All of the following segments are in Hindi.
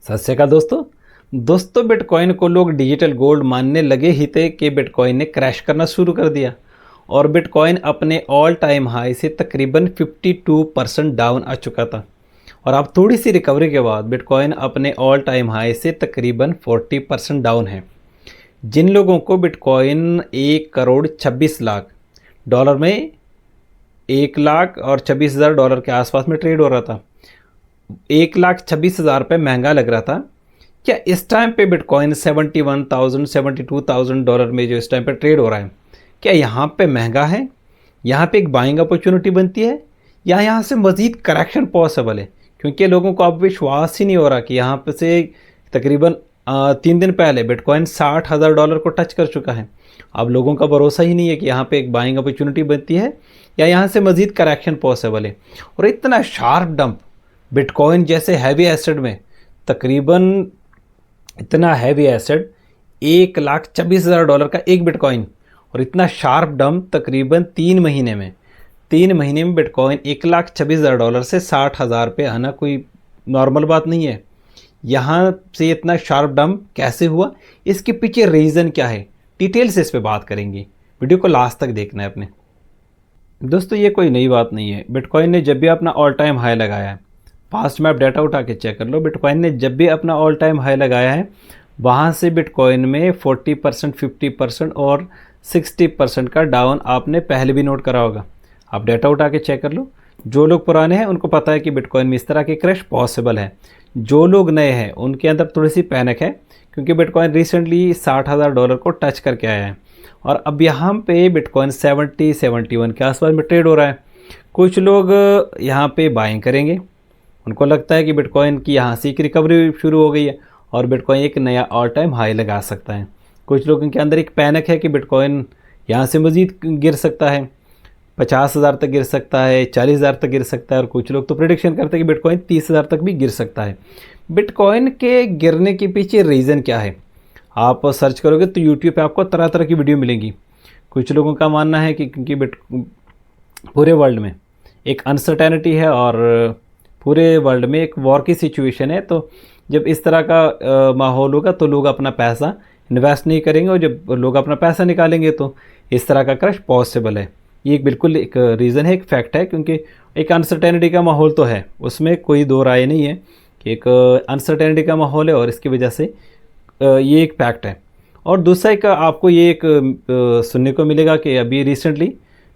सत श्री अकाल दोस्तों बिटकॉइन को लोग डिजिटल गोल्ड मानने लगे ही थे कि बिटकॉइन ने क्रैश करना शुरू कर दिया और बिटकॉइन अपने ऑल टाइम हाई से तकरीबन 52% डाउन आ चुका था। और अब थोड़ी सी रिकवरी के बाद बिटकॉइन अपने ऑल टाइम हाई से तकरीबन 40% डाउन है। जिन लोगों को बिटकॉइन 1,26,00,000 में 1,26,000 के आसपास में ट्रेड हो रहा था, 1,26,000 रुपये महंगा लग रहा था, क्या इस टाइम पे बिटकॉइन 71,000 $72,000 में जो इस टाइम पे ट्रेड हो रहा है, क्या यहाँ पे महंगा है? यहाँ पे एक बाइंग अपॉर्चुनिटी बनती है या यहाँ से मज़ीद करेक्शन पॉसिबल है? क्योंकि लोगों को अब विश्वास ही नहीं हो रहा कि यहाँ पे से तकरीबन 3 दिन पहले बिटकॉइन $60,000 को टच कर चुका है। अब लोगों का भरोसा ही नहीं है कि यहाँ पे एक बाइंग अपॉर्चुनिटी बनती है या यहाँ से मज़ीद करेक्शन पॉसिबल है। और इतना शार्प डंप बिटकॉइन जैसे हैवी एसेट में, तकरीबन इतना हैवी एसेट $1,26,000 का एक बिटकॉइन, और इतना शार्प डंप तकरीबन 3 महीने में बिटकॉइन $1,26,000 से $60,000 पे आना कोई नॉर्मल बात नहीं है। यहाँ से इतना शार्प डंप कैसे हुआ, इसके पीछे रीज़न क्या है, डिटेल से इस पर बात करेंगे। वीडियो को लास्ट तक देखना है अपने। दोस्तों ये कोई नई बात नहीं है। बिटकॉइन ने जब भी अपना ऑल टाइम हाई लगाया है, पास्ट में आप डाटा उठा के चेक कर लो, बिटकॉइन ने जब भी अपना ऑल टाइम हाई लगाया है वहाँ से बिटकॉइन में 40%, 50% और 60% का डाउन आपने पहले भी नोट करा होगा। आप डाटा उठा के चेक कर लो। जो लोग पुराने हैं उनको पता है कि बिटकॉइन में इस तरह के क्रैश पॉसिबल है। जो लोग नए हैं उनके अंदर थोड़ी सी पैनिक है, क्योंकि बिटकॉइन रिसेंटली $60,000 को टच करके आया है और अब यहाँ पे बिटकॉइन 70-71 के आसपास में ट्रेड हो रहा है। कुछ लोग यहाँ पे बाइंग करेंगे, उनको लगता है कि बिटकॉइन की यहाँ से एक रिकवरी शुरू हो गई है और बिटकॉइन एक नया ऑल टाइम हाई लगा सकता है। कुछ लोगों के अंदर एक पैनिक है कि बिटकॉइन यहाँ से मज़ीद गिर सकता है, 50,000 तक गिर सकता है, 40,000 तक गिर सकता है, और कुछ लोग तो प्रेडिक्शन करते हैं कि बिटकॉइन 30,000 तक भी गिर सकता है। बिटकॉइन के गिरने के पीछे रीज़न क्या है, आप सर्च करोगे तो यूट्यूब पे आपको तरह तरह की वीडियो मिलेंगी। कुछ लोगों का मानना है कि क्योंकि पूरे वर्ल्ड में एक अनसर्टेनिटी है और पूरे वर्ल्ड में एक वॉर की सिचुएशन है, तो जब इस तरह का माहौल होगा तो लोग अपना पैसा इन्वेस्ट नहीं करेंगे, और जब लोग अपना पैसा निकालेंगे तो इस तरह का क्रैश पॉसिबल है। ये बिल्कुल एक रीज़न है, एक फैक्ट है, क्योंकि एक अनसर्टेनिटी का माहौल तो है, उसमें कोई दो राय नहीं है कि एक अनसर्टेनिटी का माहौल है और इसकी वजह से ये एक फैक्ट है। और दूसरा एक आपको ये एक सुनने को मिलेगा कि अभी रिसेंटली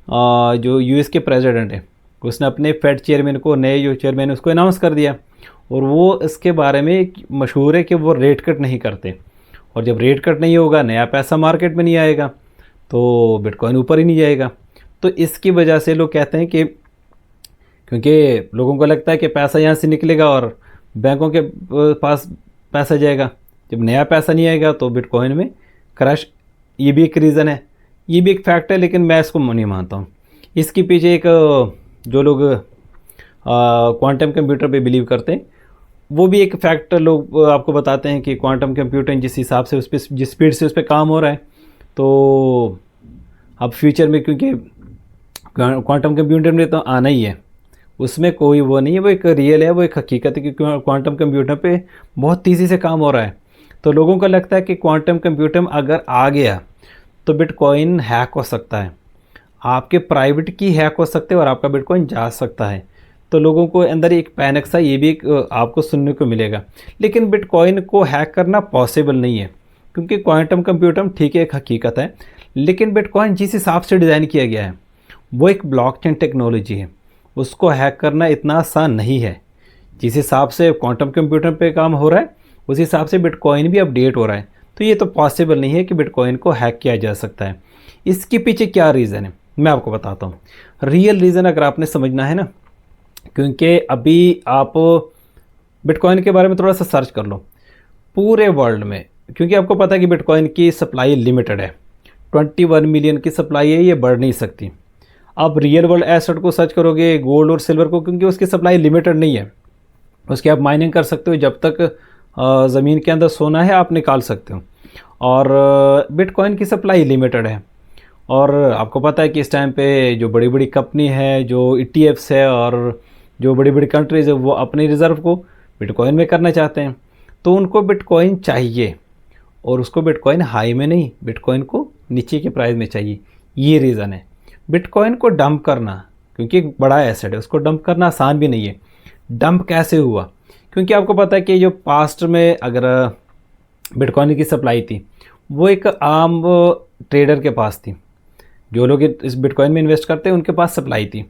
जो यूएस के प्रेसिडेंट है उसने अपने फेड चेयरमैन को, नए जो चेयरमैन उसको अनाउंस कर दिया, और वो इसके बारे में मशहूर है कि वो रेट कट नहीं करते, और जब रेट कट नहीं होगा नया पैसा मार्केट में नहीं आएगा तो बिटकॉइन ऊपर ही नहीं जाएगा। तो इसकी वजह से लोग कहते हैं कि क्योंकि लोगों को लगता है कि पैसा यहाँ से निकलेगा और बैंकों के पास पैसा जाएगा, जब नया पैसा नहीं आएगा तो बिटकॉइन में क्रैश, ये भी एक रीज़न है, ये भी एक फैक्ट है, लेकिन मैं इसको नहीं मानता हूँ। इसके पीछे एक जो लोग क्वांटम कंप्यूटर पे बिलीव करते हैं वो भी एक फैक्ट लोग आपको बताते हैं कि क्वांटम कंप्यूटर जिस हिसाब से उस पर, जिस स्पीड से उस पर काम हो रहा है, तो अब फ्यूचर में क्योंकि क्वांटम कंप्यूटर में तो आना ही है, उसमें कोई वो नहीं है, वो एक रियल है, वो एक हकीकत है कि क्वांटम कंप्यूटर पे बहुत तेज़ी से काम हो रहा है। तो लोगों को लगता है कि क्वांटम कंप्यूटर अगर आ गया तो बिटकॉइन हैक हो सकता है, आपके प्राइवेट की हैक हो सकते हैं और आपका बिटकॉइन जा सकता है। तो लोगों को अंदर एक पैनिक सा ये भी एक आपको सुनने को मिलेगा। लेकिन बिटकॉइन को हैक करना पॉसिबल नहीं है, क्योंकि क्वांटम कंप्यूटर ठीक है एक हकीकत है, लेकिन बिटकॉइन जिस हिसाब से डिज़ाइन किया गया है वो एक ब्लॉकचेन टेक्नोलॉजी है, उसको हैक करना इतना आसान नहीं है। जिस हिसाब से क्वांटम कंप्यूटर पे काम हो रहा है उस हिसाब से बिटकॉइन भी अपडेट हो रहा है, तो ये तो पॉसिबल नहीं है कि बिटकॉइन को हैक किया जा सकता है। इसके पीछे क्या रीज़न है मैं आपको बताता हूँ। रियल रीज़न अगर आपने समझना है ना, क्योंकि अभी आप बिटकॉइन के बारे में थोड़ा सा सर्च कर लो पूरे वर्ल्ड में, क्योंकि आपको पता है कि बिटकॉइन की सप्लाई लिमिटेड है, 21 मिलियन की सप्लाई है, ये बढ़ नहीं सकती। आप रियल वर्ल्ड एसेट को सर्च करोगे, गोल्ड और सिल्वर को, क्योंकि उसकी सप्लाई लिमिटेड नहीं है, उसकी आप माइनिंग कर सकते हो, जब तक ज़मीन के अंदर सोना है आप निकाल सकते हो, और बिटकॉइन की सप्लाई लिमिटेड है। और आपको पता है कि इस टाइम पे जो बड़ी बड़ी कंपनी है, जो ETFs है और जो बड़ी बड़ी कंट्रीज़ है, वो अपने रिज़र्व को बिटकॉइन में करना चाहते हैं। तो उनको बिटकॉइन चाहिए, और उसको बिटकॉइन हाई में नहीं, बिटकॉइन को नीचे के प्राइस में चाहिए। ये रीज़न है। बिटकॉइन को डंप करना, क्योंकि एक बड़ा एसेट है, उसको डंप करना आसान भी नहीं है। डंप कैसे हुआ? क्योंकि आपको पता है कि जो पास्ट में अगर बिटकॉइन की सप्लाई थी वो एक आम ट्रेडर के पास थी, जो लोग इस बिटकॉइन में इन्वेस्ट करते हैं उनके पास सप्लाई थी।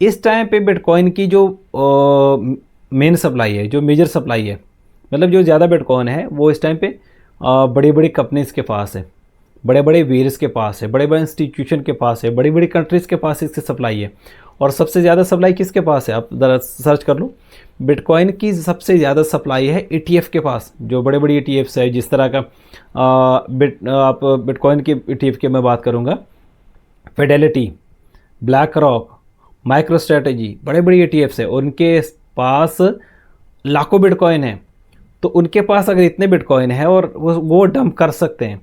इस टाइम पे बिटकॉइन की जो मेन सप्लाई है, जो मेजर सप्लाई है, मतलब जो ज़्यादा बिटकॉइन है वो इस टाइम पे बड़ी बड़ी कंपनीज़ के पास है, बड़े बड़े वेयर्स के पास है, बड़े बड़े इंस्टीट्यूशन के पास है, बड़ी बड़ी कंट्रीज़ के पास इसकी सप्लाई है। और सबसे ज़्यादा सप्लाई किसके पास है? आप ज़रा सर्च कर लो। बिटकॉइन की सबसे ज़्यादा सप्लाई है ETF के पास, जो बड़े बड़ी ETFs है, जिस तरह का आप बिटकॉइन के ETF की मैं बात करूँगा, Fidelity, black rock, micro strategy, बड़े बड़ी ETFs है, उनके पास लाखों बिटकॉइन है। तो उनके पास अगर इतने बिटकॉइन है और वो डंप कर सकते हैं,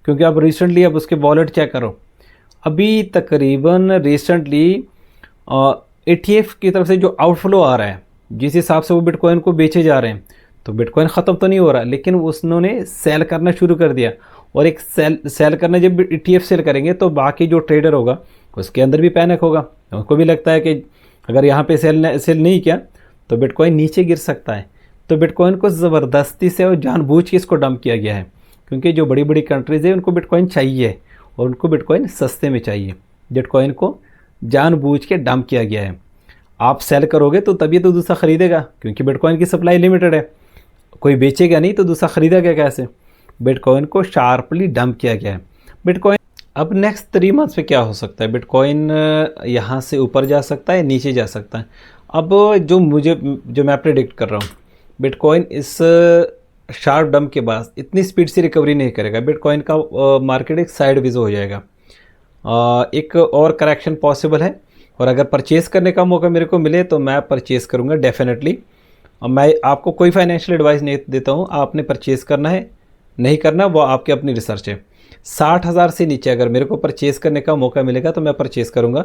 क्योंकि आप रिसेंटली अब उसके वॉलेट चेक करो, अभी तकरीबन रिसेंटली ETF की तरफ से जो आउटफ्लो आ रहा है, जिस हिसाब से वो बिटकॉइन को बेचे जा रहे हैं, तो बिटकॉइन ख़त्म तो नहीं हो रहा, लेकिन उन्होंने सेल करना शुरू कर दिया। और एक सेल करना, जब ETF सेल करेंगे तो बाकी जो ट्रेडर होगा उसके अंदर भी पैनिक होगा, उनको भी लगता है कि अगर यहाँ पे सेल नहीं किया तो बिटकॉइन नीचे गिर सकता है। तो बिटकॉइन को ज़बरदस्ती से और जानबूझ के इसको डंप किया गया है, क्योंकि जो बड़ी बड़ी कंट्रीज़ है उनको बिटकॉइन चाहिए और उनको बिटकॉइन सस्ते में चाहिए। बिटकॉइन को जानबूझ के डंप किया गया है। आप सेल करोगे तो तभी तो दूसरा ख़रीदेगा, क्योंकि बिटकॉइन की सप्लाई लिमिटेड है, कोई बेचेगा नहीं तो दूसरा ख़रीदेगा कैसे? बिटकॉइन को शार्पली डंप किया गया है। बिटकॉइन अब नेक्स्ट 3 मंथ्स में क्या हो सकता है? बिटकॉइन यहाँ से ऊपर जा सकता है, नीचे जा सकता है। अब जो मैं प्रेडिक्ट कर रहा हूँ, बिटकॉइन इस शार्प डंप के बाद इतनी स्पीड से रिकवरी नहीं करेगा। बिटकॉइन का मार्केट एक साइडवेज हो जाएगा, एक और करेक्शन पॉसिबल है। और अगर परचेज़ करने का मौका मेरे को मिले तो मैं परचेज़ करूँगा डेफिनेटली। मैं आपको कोई फाइनेंशियल एडवाइस नहीं देता हूँ, आपने परचेज़ करना है नहीं करना वो आपकी अपनी रिसर्च है। 60,000 से नीचे अगर मेरे को परचेज़ करने का मौका मिलेगा तो मैं परचेज़ करूँगा,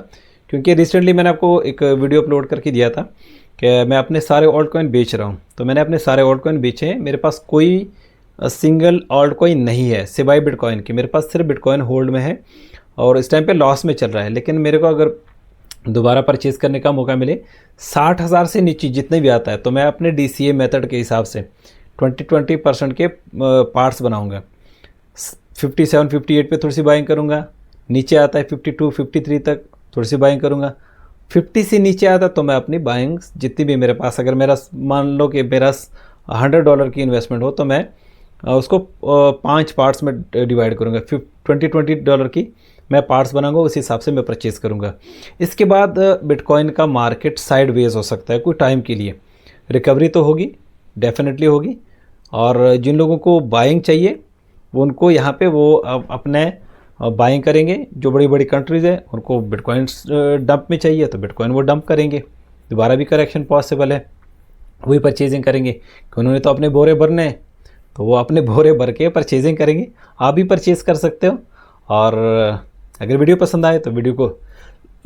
क्योंकि रिसेंटली मैंने आपको एक वीडियो अपलोड करके दिया था कि मैं अपने सारे ऑल्ट कॉइन बेच रहा हूँ। तो मैंने अपने सारे ऑल्ट कॉइन बेचे हैं, मेरे पास कोई सिंगल ऑल्ट कॉइन नहीं है सिवाय बिटकॉइन के। मेरे पास सिर्फ बिटकॉइन होल्ड में है और इस टाइम पे लॉस में चल रहा है। लेकिन मेरे को अगर दोबारा परचेज़ करने का मौका मिले 60,000 से नीचे जितने भी आता है, तो मैं अपने DCA मेथड के हिसाब से 20% के पार्ट्स बनाऊँगा। 57, 58 पे थोड़ी सी बाइंग करूँगा, नीचे आता है 52, 53 तक थोड़ी सी बाइंग करूँगा। 50 से नीचे आता तो मैं अपनी बाइंग जितनी भी मेरे पास, अगर मेरा मान लो कि मेरा $100 की इन्वेस्टमेंट हो तो मैं उसको 5 पार्ट्स में डिवाइड करूँगा। $20 की मैं पार्ट्स बनाऊंगा, उस हिसाब से मैं परचेज़ करूँगा। इसके बाद बिटकॉइन का मार्केट साइडवेज हो सकता है कुछ टाइम के लिए, रिकवरी तो होगी, डेफिनेटली होगी। और जिन लोगों को बाइंग चाहिए वो उनको यहाँ पे वो अपने बाइंग करेंगे। जो बड़ी बड़ी कंट्रीज़ है उनको बिटकॉइन डंप में चाहिए तो बिटकॉइन वो डंप करेंगे, दोबारा भी करेक्शन पॉसिबल है, वही परचेजिंग करेंगे कि उन्होंने तो अपने बोरे भरने हैं, तो वो अपने बोरे भर के परचेजिंग करेंगे। आप भी परचेज़ कर सकते हो। और अगर वीडियो पसंद आए तो वीडियो को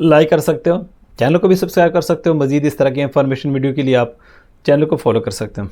लाइक कर सकते हो, चैनल को भी सब्सक्राइब कर सकते हो। मज़ीद इस तरह की इंफॉर्मेशन वीडियो के लिए आप चैनल को फॉलो कर सकते हो।